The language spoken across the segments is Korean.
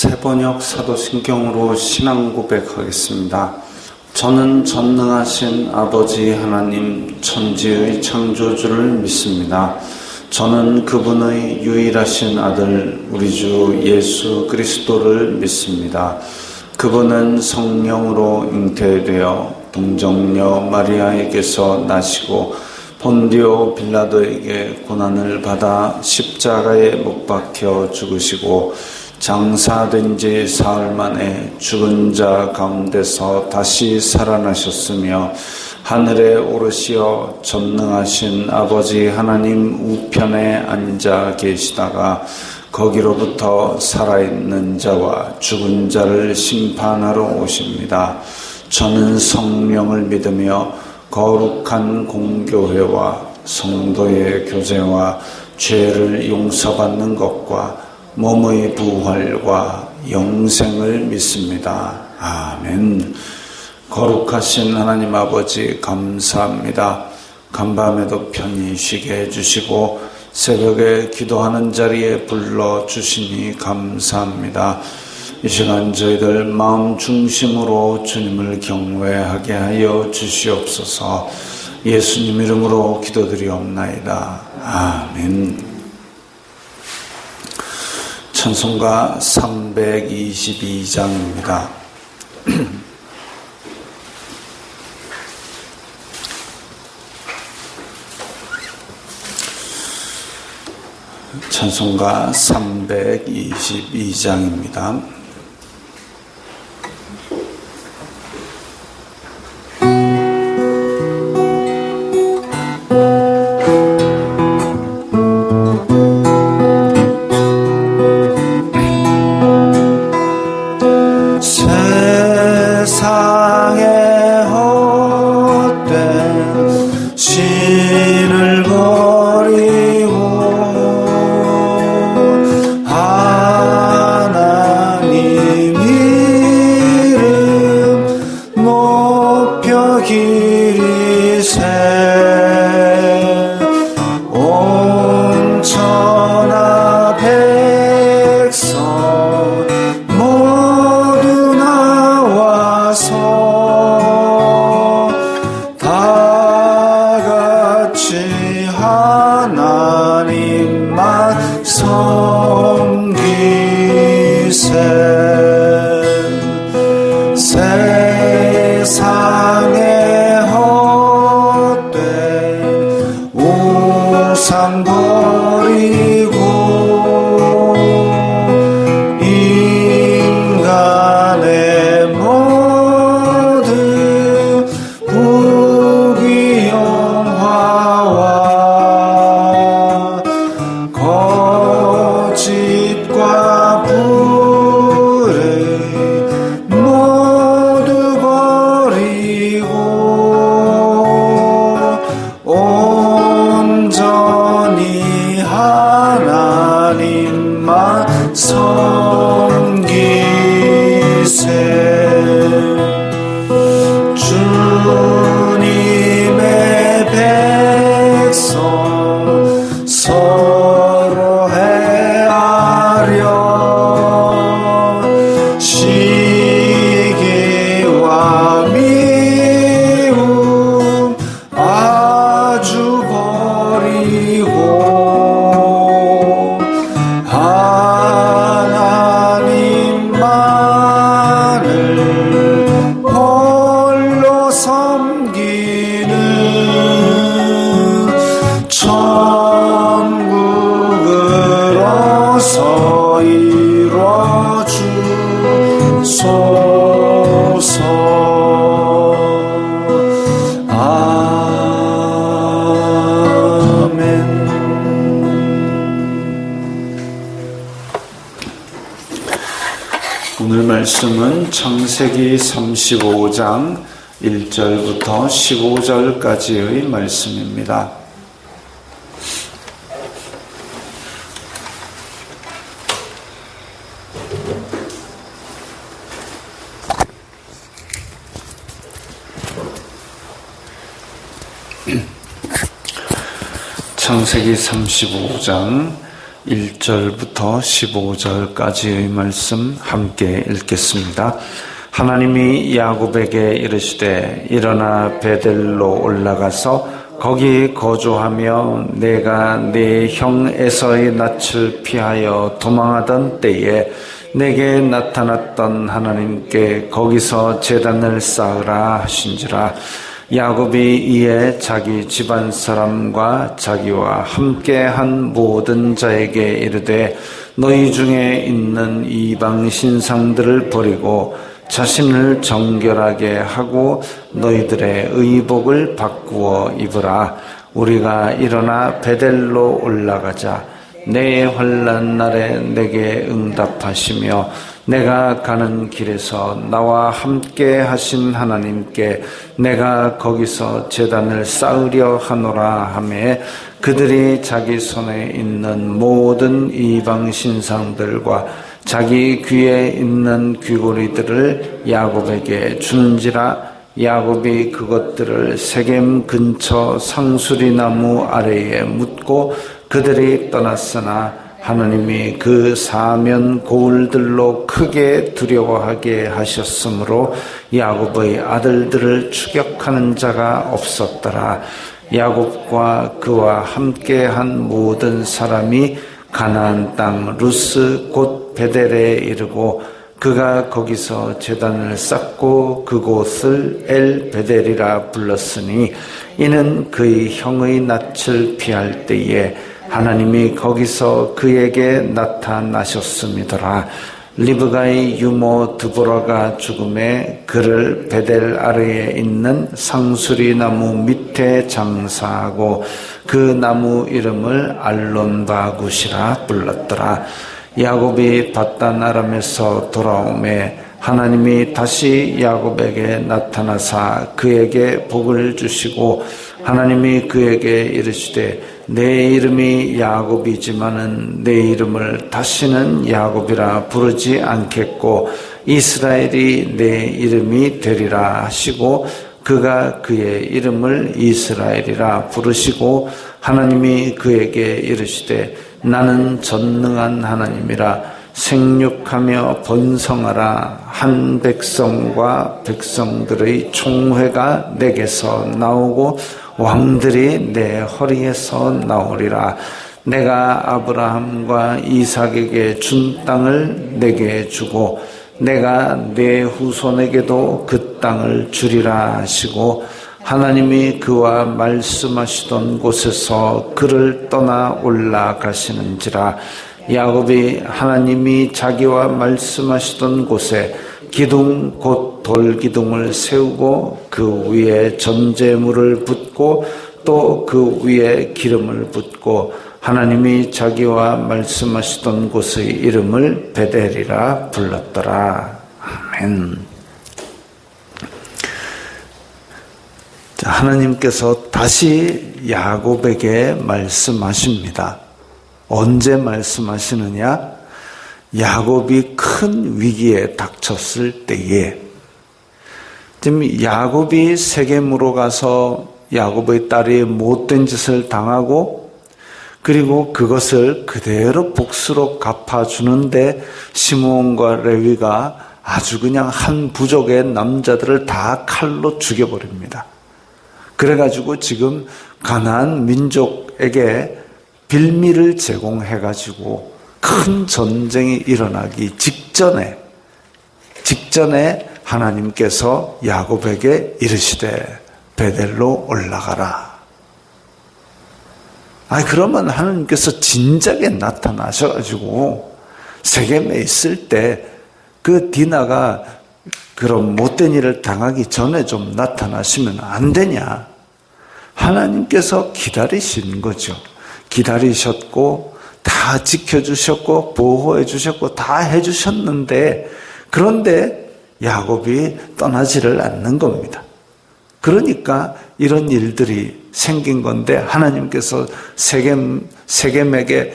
새번역 사도신경으로 신앙 고백하겠습니다. 저는 전능하신 아버지 하나님 천지의 창조주를 믿습니다. 저는 그분의 유일하신 아들 우리 주 예수 그리스도를 믿습니다. 그분은 성령으로 잉태되어 동정녀 마리아에게서 나시고 본디오 빌라도에게 고난을 받아 십자가에 못 박혀 죽으시고 장사된 지 사흘 만에 죽은 자 가운데서 다시 살아나셨으며 하늘에 오르시어 전능하신 아버지 하나님 우편에 앉아 계시다가 거기로부터 살아있는 자와 죽은 자를 심판하러 오십니다. 저는 성령을 믿으며 거룩한 공교회와 성도의 교제와 죄를 용서받는 것과 몸의 부활과 영생을 믿습니다. 아멘. 거룩하신 하나님 아버지 감사합니다. 간밤에도 편히 쉬게 해주시고 새벽에 기도하는 자리에 불러주시니 감사합니다. 이 시간 저희들 마음 중심으로 주님을 경외하게 하여 주시옵소서. 예수님 이름으로 기도드리옵나이다. 아멘. 찬송가 322장입니다. 찬송가 322장입니다. 오늘 말씀은 창세기 35장 1절부터 15절까지의 말씀입니다. 창세기 35장 1절부터 15절까지의 말씀 함께 읽겠습니다. 하나님이 야곱에게 이르시되 일어나 베델로 올라가서 거기 거주하며 내가 네 형 에서의 낯을 피하여 도망하던 때에 내게 나타났던 하나님께 거기서 제단을 쌓으라 하신지라. 야곱이 이에 자기 집안 사람과 자기와 함께한 모든 자에게 이르되 너희 중에 있는 이방 신상들을 버리고 자신을 정결하게 하고 너희들의 의복을 바꾸어 입으라. 우리가 일어나 베델로 올라가자. 내 환난 날에 내게 응답하시며 내가 가는 길에서 나와 함께 하신 하나님께 내가 거기서 제단을 쌓으려 하노라 하매 그들이 자기 손에 있는 모든 이방 신상들과 자기 귀에 있는 귀고리들을 야곱에게 주는지라. 야곱이 그것들을 세겜 근처 상수리나무 아래에 묻고 그들이 떠났으나 하나님이 그 사면 고울들로 크게 두려워하게 하셨으므로 야곱의 아들들을 추격하는 자가 없었더라. 야곱과 그와 함께한 모든 사람이 가나안 땅 루스 곧 베델에 이르고 그가 거기서 제단을 쌓고 그곳을 엘 베델이라 불렀으니 이는 그의 형의 낯을 피할 때에 하나님이 거기서 그에게 나타나셨음이더라. 리브가의 유모 드보라가 죽음에 그를 베델 아래에 있는 상수리 나무 밑에 장사하고 그 나무 이름을 알론바굿이라 불렀더라. 야곱이 밧단 아람에서 돌아오매 하나님이 다시 야곱에게 나타나사 그에게 복을 주시고 하나님이 그에게 이르시되 내 이름이 야곱이지만은 내 이름을 다시는 야곱이라 부르지 않겠고 이스라엘이 내 이름이 되리라 하시고 그가 그의 이름을 이스라엘이라 부르시고 하나님이 그에게 이르시되 나는 전능한 하나님이라 생육하며 번성하라. 한 백성과 백성들의 총회가 내게서 나오고 왕들이 내 허리에서 나오리라. 내가 아브라함과 이삭에게 준 땅을 내게 주고 내가 내 후손에게도 그 땅을 주리라 하시고 하나님이 그와 말씀하시던 곳에서 그를 떠나 올라가시는지라. 야곱이 하나님이 자기와 말씀하시던 곳에 기둥 곧 돌기둥을 세우고 그 위에 전제물을 붓고 또 그 위에 기름을 붓고 하나님이 자기와 말씀하시던 곳의 이름을 베델이라 불렀더라. 아멘. 자, 하나님께서 다시 야곱에게 말씀하십니다. 언제 말씀하시느냐? 야곱이 큰 위기에 닥쳤을 때에. 지금 야곱이 세겜으로 가서 야곱의 딸이 못된 짓을 당하고 그리고 그것을 그대로 복수로 갚아주는데 시므온과 레위가 아주 그냥 한 부족의 남자들을 다 칼로 죽여버립니다. 그래가지고 지금 가나안 민족에게 빌미를 제공해가지고 큰 전쟁이 일어나기 직전에 하나님께서 야곱에게 이르시되 베델로 올라가라. 그러면 하나님께서 진작에 나타나셔가지고 세겜에 있을 때 그 디나가 그런 못된 일을 당하기 전에 좀 나타나시면 안 되냐? 하나님께서 기다리신 거죠. 기다리셨고 다 지켜주셨고 보호해 주셨고 다 해주셨는데 그런데 야곱이 떠나지를 않는 겁니다. 그러니까 이런 일들이 생긴 건데 하나님께서 세겜에게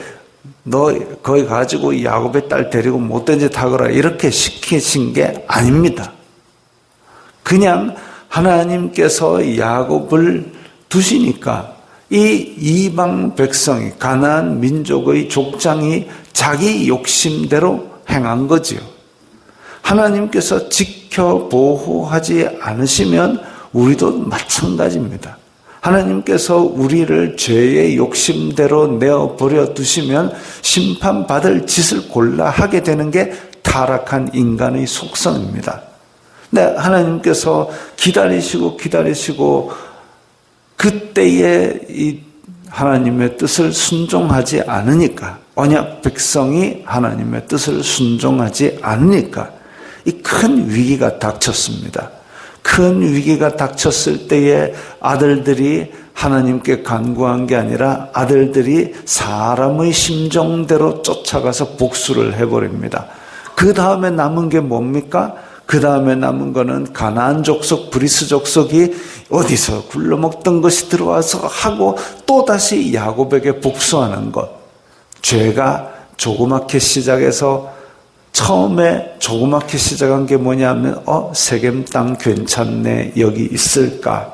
너 거기 가지고 야곱의 딸 데리고 못된 짓 하거라 이렇게 시키신 게 아닙니다. 그냥 하나님께서 야곱을 두시니까 이 이방 백성이, 가나안 민족의 족장이 자기 욕심대로 행한 거지요. 하나님께서 지켜 보호하지 않으시면 우리도 마찬가지입니다. 하나님께서 우리를 죄의 욕심대로 내어버려 두시면 심판받을 짓을 골라 하게 되는 게 타락한 인간의 속성입니다. 네, 하나님께서 기다리시고 그때에 이 하나님의 뜻을 순종하지 않으니까, 언약 백성이 하나님의 뜻을 순종하지 않으니까 이 큰 위기가 닥쳤습니다. 큰 위기가 닥쳤을 때에 아들들이 하나님께 간구한 게 아니라 아들들이 사람의 심정대로 쫓아가서 복수를 해버립니다. 그 다음에 남은 게 뭡니까? 그 다음에 남은 거는 가나안 족속, 브리스 족속이 어디서 굴러먹던 것이 들어와서 하고 또다시 야곱에게 복수하는 것. 죄가 조그맣게 시작해서 처음에 조그맣게 시작한 게 뭐냐면 세겜 땅 괜찮네, 여기 있을까.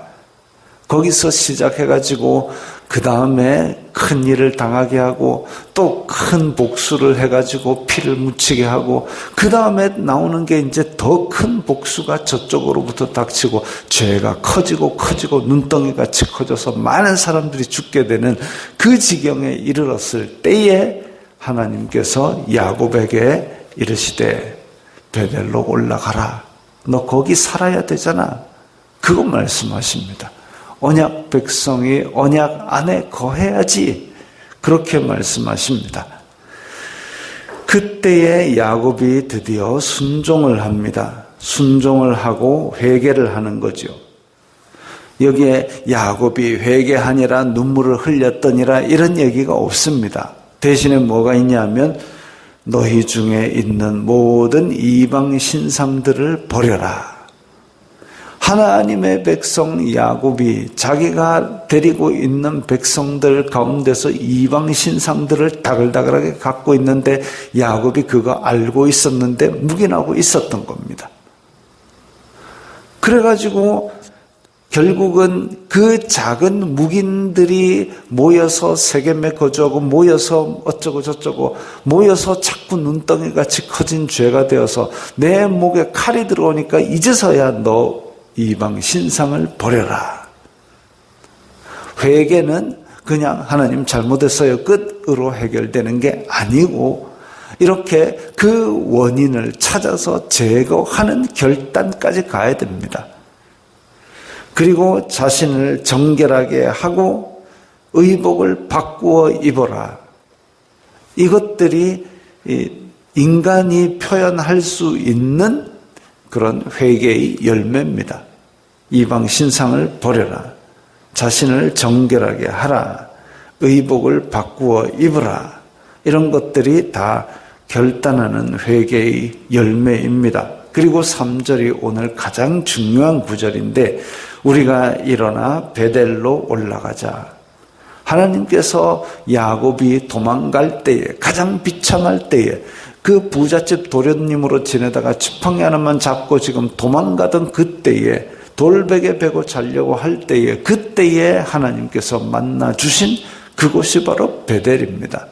거기서 시작해가지고 그 다음에 큰 일을 당하게 하고 또 큰 복수를 해가지고 피를 묻히게 하고 그 다음에 나오는 게 이제 더 큰 복수가 저쪽으로부터 닥치고 죄가 커지고 눈덩이같이 커져서 많은 사람들이 죽게 되는 그 지경에 이르렀을 때에 하나님께서 야곱에게 이르시되 베델로 올라가라. 너 거기 살아야 되잖아. 그거 말씀하십니다. 언약 백성이 언약 안에 거해야지. 그렇게 말씀하십니다. 그때에 야곱이 드디어 순종을 합니다. 순종을 하고 회개를 하는 거죠. 여기에 야곱이 회개하니라 눈물을 흘렸더니라 이런 얘기가 없습니다. 대신에 뭐가 있냐면 너희 중에 있는 모든 이방 신상들을 버려라. 하나님의 백성 야곱이 자기가 데리고 있는 백성들 가운데서 이방 신상들을 다글다글하게 갖고 있는데 야곱이 그거 알고 있었는데 묵인하고 있었던 겁니다. 그래가지고 결국은 그 작은 묵인들이 모여서 세겜에 거주하고 모여서 어쩌고 저쩌고 모여서 자꾸 눈덩이같이 커진 죄가 되어서 내 목에 칼이 들어오니까 이제서야 너 이방 신상을 버려라. 회개는 그냥 하나님 잘못했어요 끝으로 해결되는 게 아니고 이렇게 그 원인을 찾아서 제거하는 결단까지 가야 됩니다. 그리고 자신을 정결하게 하고 의복을 바꾸어 입어라. 이것들이 인간이 표현할 수 있는 그런 회개의 열매입니다. 이방 신상을 버려라. 자신을 정결하게 하라. 의복을 바꾸어 입으라. 이런 것들이 다 결단하는 회개의 열매입니다. 그리고 3절이 오늘 가장 중요한 구절인데 우리가 일어나 베델로 올라가자. 하나님께서 야곱이 도망갈 때에 가장 비참할 때에 그 부잣집 도련님으로 지내다가 지팡이 하나만 잡고 지금 도망가던 그때에 돌베개 베고 자려고 할 때에 그때에 하나님께서 만나 주신 그곳이 바로 베델입니다.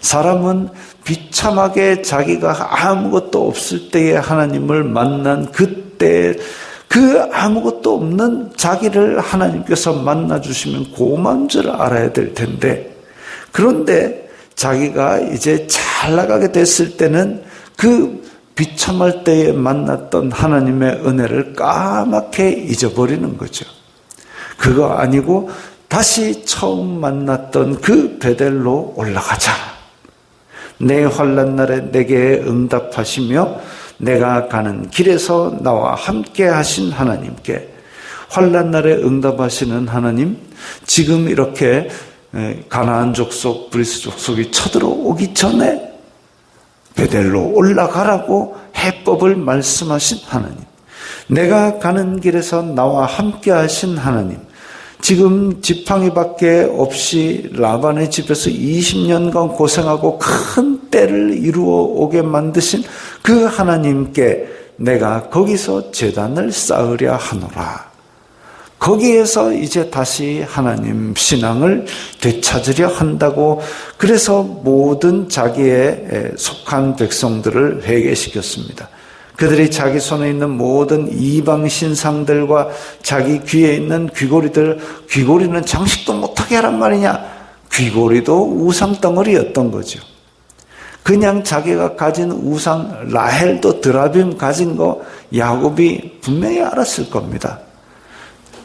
사람은 비참하게 자기가 아무것도 없을 때에 하나님을 만난 그때 그 아무것도 없는 자기를 하나님께서 만나 주시면 고마운 줄 알아야 될 텐데 그런데 자기가 이제 잘 나가게 됐을 때는 그 비참할 때에 만났던 하나님의 은혜를 까맣게 잊어버리는 거죠. 그거 아니고 다시 처음 만났던 그 베델로 올라가자. 내 환난 날에 내게 응답하시며 내가 가는 길에서 나와 함께 하신 하나님께 환난 날에 응답하시는 하나님 지금 이렇게 가나안 족속 브리스 족속이 쳐들어오기 전에 베델로 올라가라고 해법을 말씀하신 하나님 내가 가는 길에서 나와 함께 하신 하나님 지금 지팡이밖에 없이 라반의 집에서 20년간 고생하고 큰 때를 이루어 오게 만드신 그 하나님께 내가 거기서 제단을 쌓으려 하노라. 거기에서 이제 다시 하나님 신앙을 되찾으려 한다고, 그래서 모든 자기에 속한 백성들을 회개시켰습니다. 그들이 자기 손에 있는 모든 이방 신상들과 자기 귀에 있는 귀고리들, 귀고리는 장식도 못하게 하란 말이냐? 귀고리도 우상 덩어리였던 거죠. 그냥 자기가 가진 우상, 라헬도 드라빔 가진 거 야곱이 분명히 알았을 겁니다.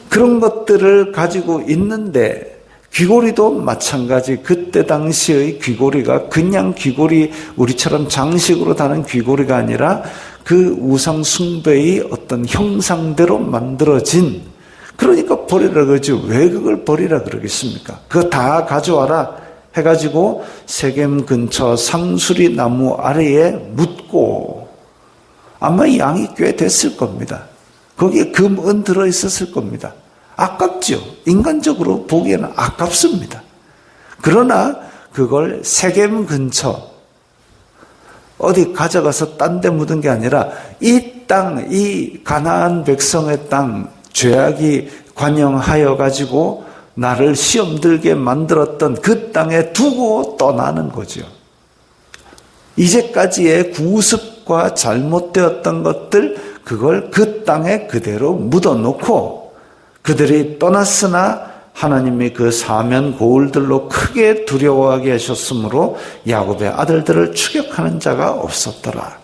그런 것들을 가지고 있는데 귀고리도 마찬가지. 그때 당시의 귀고리가 그냥 귀고리, 우리처럼 장식으로 다는 귀고리가 아니라 그 우상 숭배의 어떤 형상대로 만들어진, 그러니까 버리라 그러지 왜 그걸 버리라 그러겠습니까? 그거 다 가져와라 해가지고 세겜 근처 상수리 나무 아래에 묻고, 아마 양이 꽤 됐을 겁니다. 거기에 금, 은 들어있었을 겁니다. 아깝죠. 인간적으로 보기에는 아깝습니다. 그러나 그걸 세겜 근처 어디 가져가서 딴 데 묻은 게 아니라 이 땅, 이 가나안 백성의 땅, 죄악이 관영하여 가지고 나를 시험 들게 만들었던 그 땅에 두고 떠나는 거죠. 이제까지의 구습과 잘못되었던 것들, 그걸 그 땅에 그대로 묻어놓고 그들이 떠났으나 하나님이 그 사면 고울들로 크게 두려워하게 하셨으므로 야곱의 아들들을 추격하는 자가 없었더라.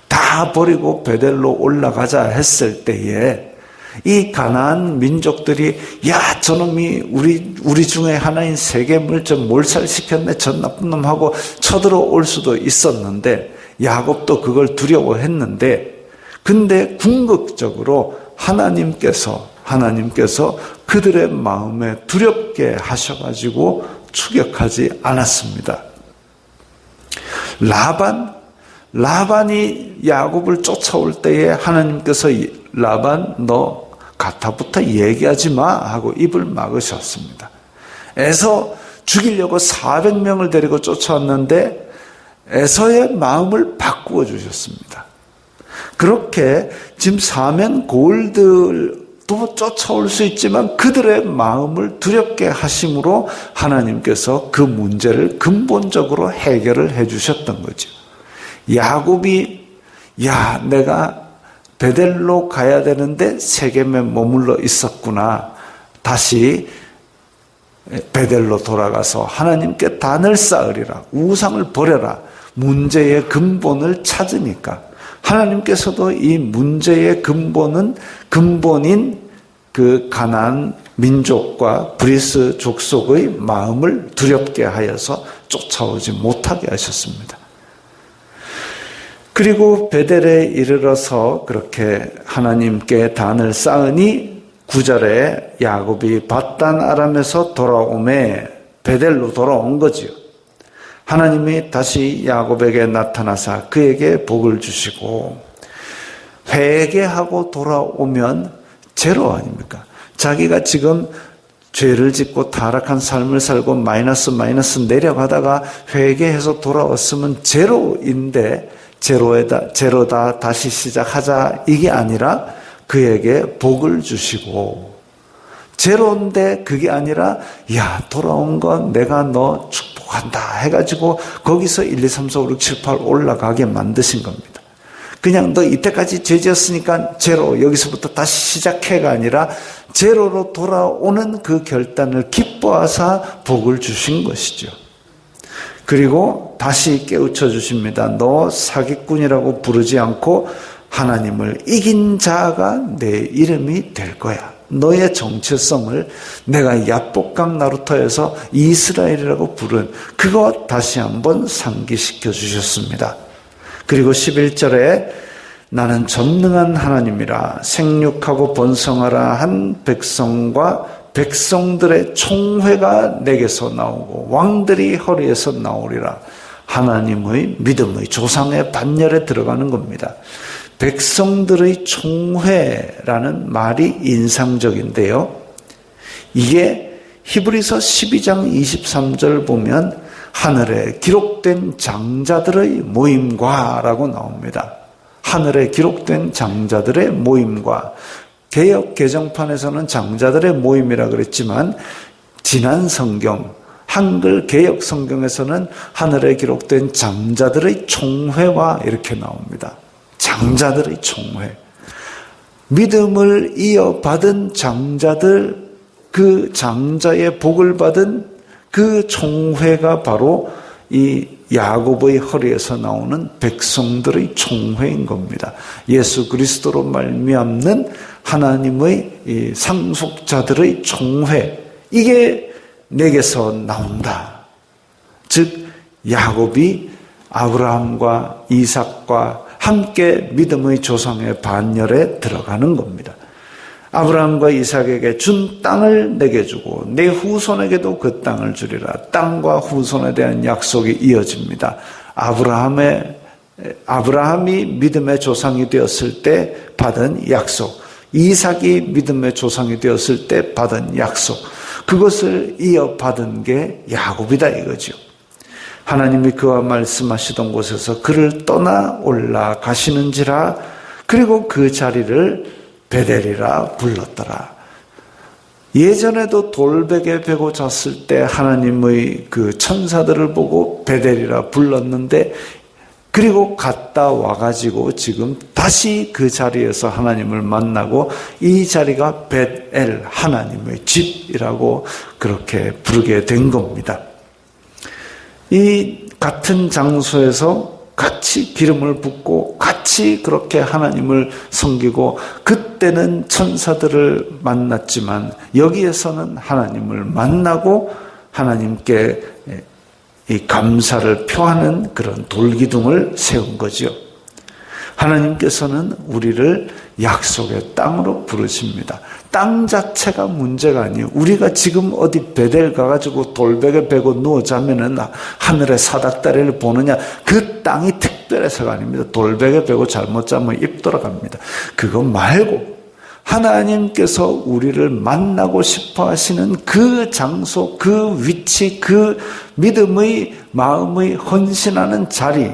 다 버리고 베델로 올라가자 했을 때에 이 가나안 민족들이, 야, 저놈이 우리 중에 하나인 세겜을 좀 몰살시켰네, 저 나쁜 놈하고 쳐들어올 수도 있었는데, 야곱도 그걸 두려워했는데, 근데 궁극적으로 하나님께서 그들의 마음에 두렵게 하셔가지고 추격하지 않았습니다. 라반이 야곱을 쫓아올 때에 하나님께서 라반, 너 가타부터 얘기하지 마 하고 입을 막으셨습니다. 에서 죽이려고 400명을 데리고 쫓아왔는데 에서의 마음을 바꾸어 주셨습니다. 그렇게 지금 사면 고울들도 쫓아올 수 있지만 그들의 마음을 두렵게 하심으로 하나님께서 그 문제를 근본적으로 해결을 해 주셨던 거죠. 야곱이, 야, 내가 베델로 가야 되는데 세겜에 머물러 있었구나. 다시 베델로 돌아가서 하나님께 단을 쌓으리라. 우상을 버려라. 문제의 근본을 찾으니까 하나님께서도 이 문제의 근본인 그 가나안 민족과 브리스 족속의 마음을 두렵게 하여서 쫓아오지 못하게 하셨습니다. 그리고 베델에 이르러서 그렇게 하나님께 단을 쌓으니 9절에 야곱이 밧단 아람에서 돌아오매 베델로 돌아온 거지요. 하나님이 다시 야곱에게 나타나사 그에게 복을 주시고, 회개하고 돌아오면 제로 아닙니까? 자기가 지금 죄를 짓고 타락한 삶을 살고 마이너스 내려가다가 회개해서 돌아왔으면 제로인데, 제로다 다시 시작하자 이게 아니라 그에게 복을 주시고, 제로인데 그게 아니라 야, 돌아온 건 내가 너 축복한다 해가지고 거기서 1, 2, 3, 4, 5, 6, 7, 8 올라가게 만드신 겁니다. 그냥 너 이때까지 죄 지었으니까 제로, 여기서부터 다시 시작해가 아니라 제로로 돌아오는 그 결단을 기뻐하사 복을 주신 것이죠. 그리고 다시 깨우쳐 주십니다. 너 사기꾼이라고 부르지 않고 하나님을 이긴 자가 내 이름이 될 거야. 너의 정체성을 내가 야복강 나루터에서 이스라엘이라고 부른 그거 다시 한번 상기시켜 주셨습니다. 그리고 11절에 나는 전능한 하나님이라 생육하고 번성하라 한 백성과 백성들의 총회가 내게서 나오고 왕들이 허리에서 나오리라. 하나님의 믿음의 조상의 반열에 들어가는 겁니다. 백성들의 총회라는 말이 인상적인데요. 이게 히브리서 12장 23절 보면 하늘에 기록된 장자들의 모임과 라고 나옵니다. 하늘에 기록된 장자들의 모임과, 개역 개정판에서는 장자들의 모임이라 그랬지만 지난 성경 한글 개역 성경에서는 하늘에 기록된 장자들의 총회와 이렇게 나옵니다. 장자들의 총회. 믿음을 이어받은 장자들, 그 장자의 복을 받은 그 총회가 바로 이 야곱의 허리에서 나오는 백성들의 총회인 겁니다. 예수 그리스도로 말미암는 하나님의 이 상속자들의 총회, 이게 내게서 나온다. 즉 야곱이 아브라함과 이삭과 함께 믿음의 조상의 반열에 들어가는 겁니다. 아브라함과 이삭에게 준 땅을 내게 주고 내 후손에게도 그 땅을 주리라. 땅과 후손에 대한 약속이 이어집니다. 아브라함이 믿음의 조상이 되었을 때 받은 약속, 이삭이 믿음의 조상이 되었을 때 받은 약속, 그것을 이어받은 게 야곱이다 이거죠. 하나님이 그와 말씀하시던 곳에서 그를 떠나 올라가시는지라. 그리고 그 자리를 베델이라 불렀더라. 예전에도 돌베개 베고 잤을 때 하나님의 그 천사들을 보고 베델이라 불렀는데, 그리고 갔다 와가지고 지금 다시 그 자리에서 하나님을 만나고 이 자리가 벳엘, 하나님의 집이라고 그렇게 부르게 된 겁니다. 이 같은 장소에서 같이 기름을 붓고 같이 그렇게 하나님을 섬기고, 그때는 천사들을 만났지만 여기에서는 하나님을 만나고 하나님께 이 감사를 표하는 그런 돌기둥을 세운 거죠. 하나님께서는 우리를 약속의 땅으로 부르십니다. 땅 자체가 문제가 아니에요. 우리가 지금 어디 베델 가가지고 돌베개 베고 누워 자면은 하늘의 사닥다리를 보느냐, 그 땅이 특별해서가 아닙니다. 돌베개 베고 잘못 자면 입 돌아갑니다. 그거 말고 하나님께서 우리를 만나고 싶어 하시는 그 장소, 그 위치, 그 믿음의 마음의 헌신하는 자리,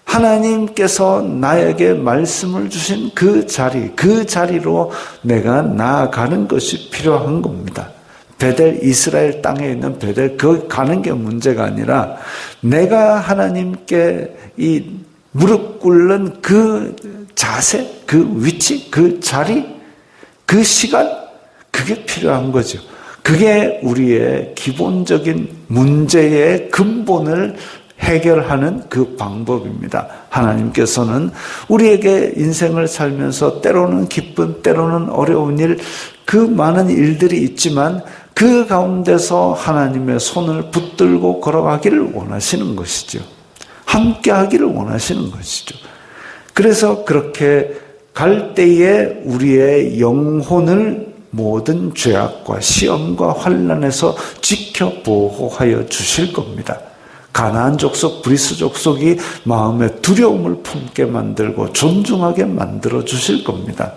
하나님께서 나에게 말씀을 주신 그 자리, 그 자리로 내가 나아가는 것이 필요한 겁니다. 베델, 이스라엘 땅에 있는 베델, 거기 가는 게 문제가 아니라 내가 하나님께 이 무릎 꿇는 그 자세, 그 위치, 그 자리, 그 시간, 그게 필요한 거죠. 그게 우리의 기본적인 문제의 근본을 해결하는 그 방법입니다. 하나님께서는 우리에게 인생을 살면서 때로는 기쁜, 때로는 어려운 일, 그 많은 일들이 있지만 그 가운데서 하나님의 손을 붙들고 걸어가기를 원하시는 것이죠. 함께 하기를 원하시는 것이죠. 그래서 그렇게 갈 때에 우리의 영혼을 모든 죄악과 시험과 환난에서 지켜 보호하여 주실 겁니다. 가나안 족속, 브리스 족속이 마음에 두려움을 품게 만들고 존중하게 만들어 주실 겁니다.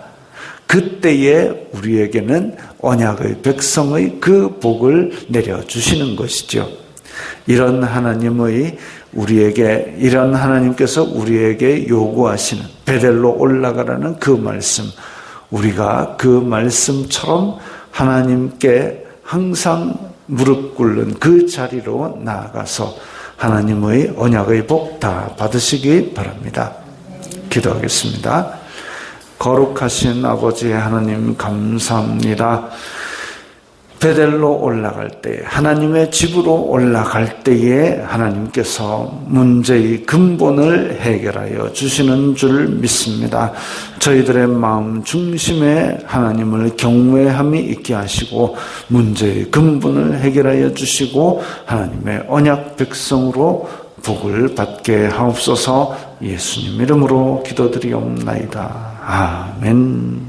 그때에 우리에게는 언약의 백성의 그 복을 내려주시는 것이죠. 이런 하나님께서 우리에게 요구하시는 베델로 올라가라는 그 말씀, 우리가 그 말씀처럼 하나님께 항상 무릎 꿇는 그 자리로 나아가서 하나님의 언약의 복 다 받으시기 바랍니다. 기도하겠습니다. 거룩하신 아버지 하나님, 감사합니다. 베델로 올라갈 때, 하나님의 집으로 올라갈 때에 하나님께서 문제의 근본을 해결하여 주시는 줄 믿습니다. 저희들의 마음 중심에 하나님을 경외함이 있게 하시고 문제의 근본을 해결하여 주시고 하나님의 언약 백성으로 복을 받게 하옵소서. 예수님 이름으로 기도드리옵나이다. 아멘.